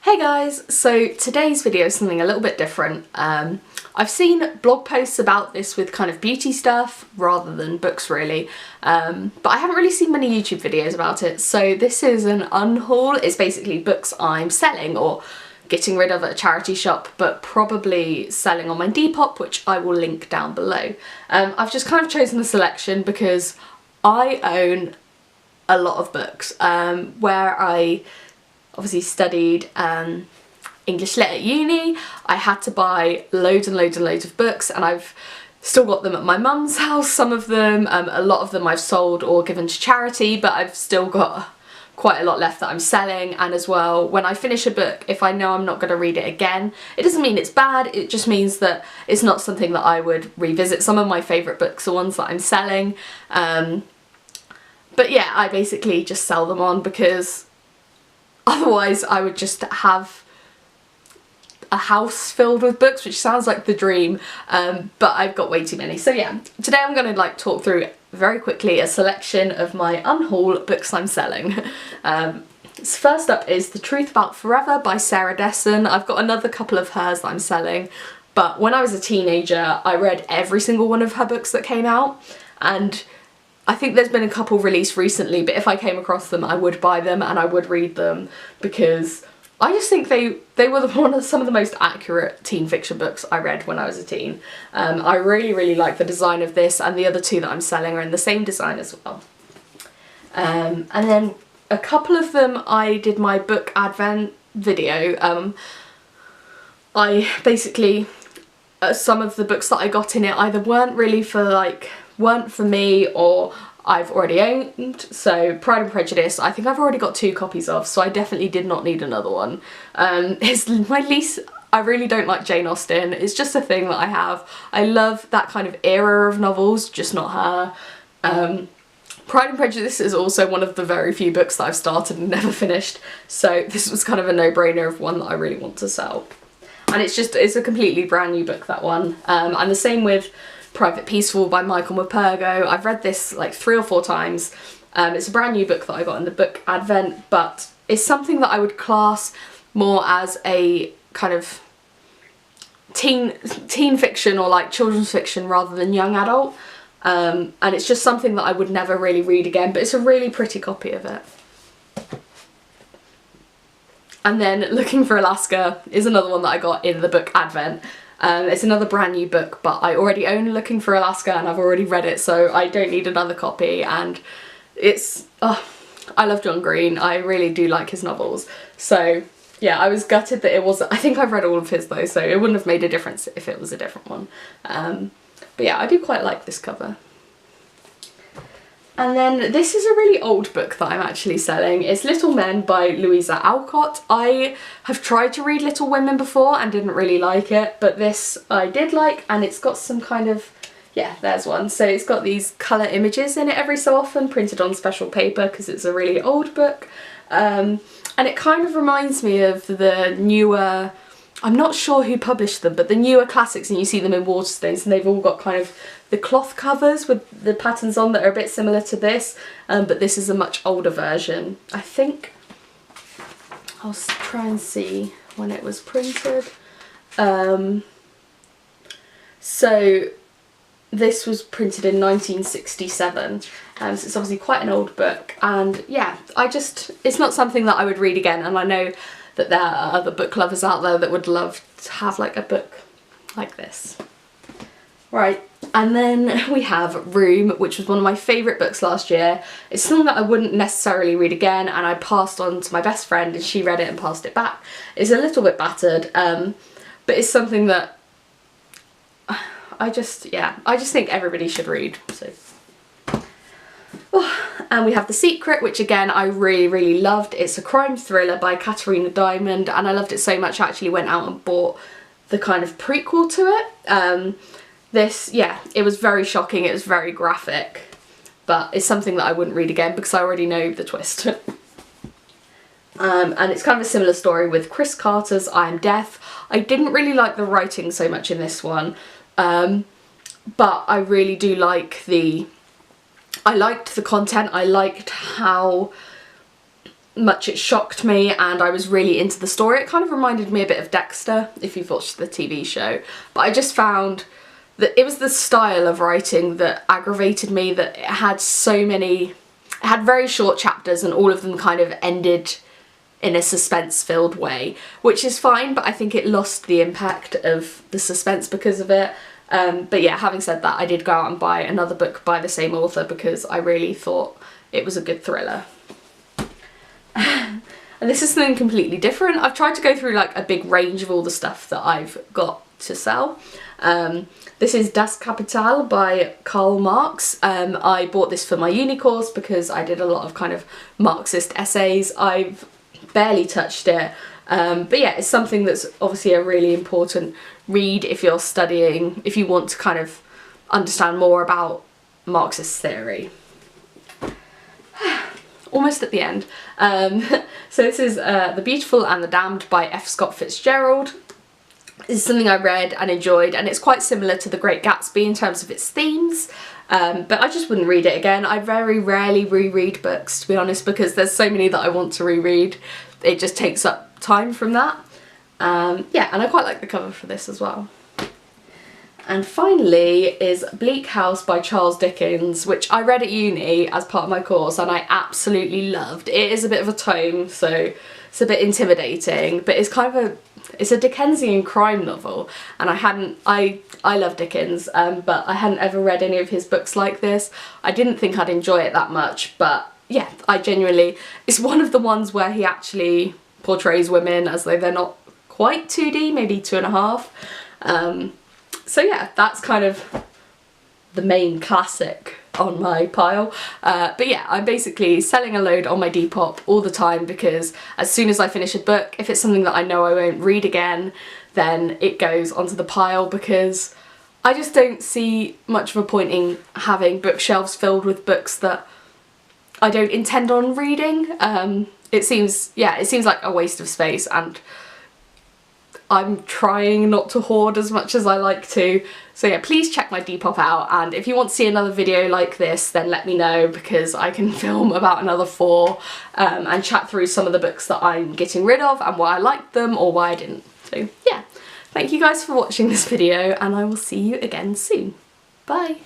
Hey guys, so today's video is something a little bit different. I've seen blog posts about this with kind of beauty stuff rather than books really, but I haven't really seen many YouTube videos about it. So this is an unhaul. It's basically books I'm selling or getting rid of at a charity shop, but probably selling on my Depop, which I will link down below. I've just kind of chosen a selection because I own a lot of books where I obviously studied English Lit at uni. I had to buy loads and loads and loads of books, and I've still got them at my mum's house, some of them. A lot of them I've sold or given to charity, but I've still got quite a lot left that I'm selling. And as well, when I finish a book, if I know I'm not going to read it again, it doesn't mean it's bad, it just means that it's not something that I would revisit. Some of my favourite books are ones that I'm selling. But yeah, I basically just sell them on because otherwise I would just have a house filled with books, which sounds like the dream, but I've got way too many. So yeah, today I'm going to talk through very quickly a selection of my unhaul books I'm selling. So first up is The Truth About Forever by Sarah Dessen. I've got another couple of hers that I'm selling, but when I was a teenager I read every single one of her books that came out, and I think there's been a couple released recently, but if I came across them I would buy them and I would read them because I just think they were some of the most accurate teen fiction books I read when I was a teen. I really like the design of this, and the other two that I'm selling are in the same design as well. And then a couple of them I did my book advent video. I basically, some of the books that I got in it either weren't for me or I've already owned. So Pride and Prejudice, I think I've already got 2 copies of, so I definitely did not need another one. It's my least, I really don't like Jane Austen. It's just a thing that I have. I love that kind of era of novels, just not her. Pride and Prejudice is also one of the very few books that I've started and never finished, so this was kind of a no-brainer of one that I really want to sell. And it's a completely brand new book, that one. And the same with Private Peaceful by Michael Morpurgo. I've read this like 3 or 4 times. It's a brand new book that I got in the book advent, but it's something that I would class more as a kind of teen fiction or like children's fiction rather than young adult. And it's just something that I would never really read again, but it's a really pretty copy of it. And then Looking for Alaska is another one that I got in the book advent. It's another brand new book, but I already own Looking for Alaska and I've already read it, so I don't need another copy. And it's, I love John Green. I really do like his novels. So yeah, I was gutted that it wasn't, I think I've read all of his though, so it wouldn't have made a difference if it was a different one. But yeah, I do quite like this cover. And then this is a really old book that I'm actually selling. It's Little Men by Louisa Alcott. I have tried to read Little Women before and didn't really like it, but this I did like, and it's got some kind of, yeah, there's one. So it's got these colour images in it every so often, printed on special paper because it's a really old book. And it kind of reminds me of the newer, I'm not sure who published them, but the newer classics, and you see them in Waterstones, and they've all got kind of the cloth covers with the patterns on that are a bit similar to this, but this is a much older version. I think, I'll try and see when it was printed. So this was printed in 1967, so it's obviously quite an old book, and yeah, it's not something that I would read again, and I know that there are other book lovers out there that would love to have like a book like this. Right, and then we have Room, which was one of my favourite books last year. It's something that I wouldn't necessarily read again, and I passed on to my best friend and she read it and passed it back. It's a little bit battered, but it's something that I just think everybody should read. So. And we have The Secret, which again I really loved. It's a crime thriller by Katarina Diamond, and I loved it so much I actually went out and bought the kind of prequel to it. It was very shocking, it was very graphic, but it's something that I wouldn't read again because I already know the twist. And it's kind of a similar story with Chris Carter's I Am Death. I didn't really like the writing so much in this one, but I really do like I liked the content. I liked how much it shocked me, and I was really into the story. It kind of reminded me a bit of Dexter, if you've watched the TV show. But I just found that it was the style of writing that aggravated me, that it had so many, it had very short chapters and all of them kind of ended in a suspense-filled way, which is fine, but I think it lost the impact of the suspense because of it. But yeah, having said that, I did go out and buy another book by the same author because I really thought it was a good thriller. And this is something completely different. I've tried to go through like a big range of all the stuff that I've got to sell. This is Das Kapital by Karl Marx. I bought this for my uni course because I did a lot of kind of Marxist essays. I've barely touched it, but yeah, it's something that's obviously a really important read if you're studying, if you want to kind of understand more about Marxist theory. Almost at the end. So this is The Beautiful and the Damned by F. Scott Fitzgerald. This is something I read and enjoyed, and it's quite similar to The Great Gatsby in terms of its themes, but I just wouldn't read it again. I very rarely reread books, to be honest, because there's so many that I want to reread. It just takes up time from that. Yeah, and I quite like the cover for this as well. And finally is Bleak House by Charles Dickens, which I read at uni as part of my course and I absolutely loved. It is a bit of a tome, so it's a bit intimidating, but it's kind of it's a Dickensian crime novel, and I love Dickens, but I hadn't ever read any of his books like this. I didn't think I'd enjoy it that much, but yeah, I genuinely, it's one of the ones where he actually portrays women as though they're not quite 2D, maybe 2.5. So yeah, that's kind of the main classic on my pile. But yeah, I'm basically selling a load on my Depop all the time because as soon as I finish a book, if it's something that I know I won't read again, then it goes onto the pile because I just don't see much of a point in having bookshelves filled with books that I don't intend on reading. It seems like a waste of space, and I'm trying not to hoard as much as I like to. So yeah, please check my Depop out, and if you want to see another video like this, then let me know because I can film about another 4 and chat through some of the books that I'm getting rid of and why I liked them or why I didn't. So yeah, thank you guys for watching this video, and I will see you again soon. Bye!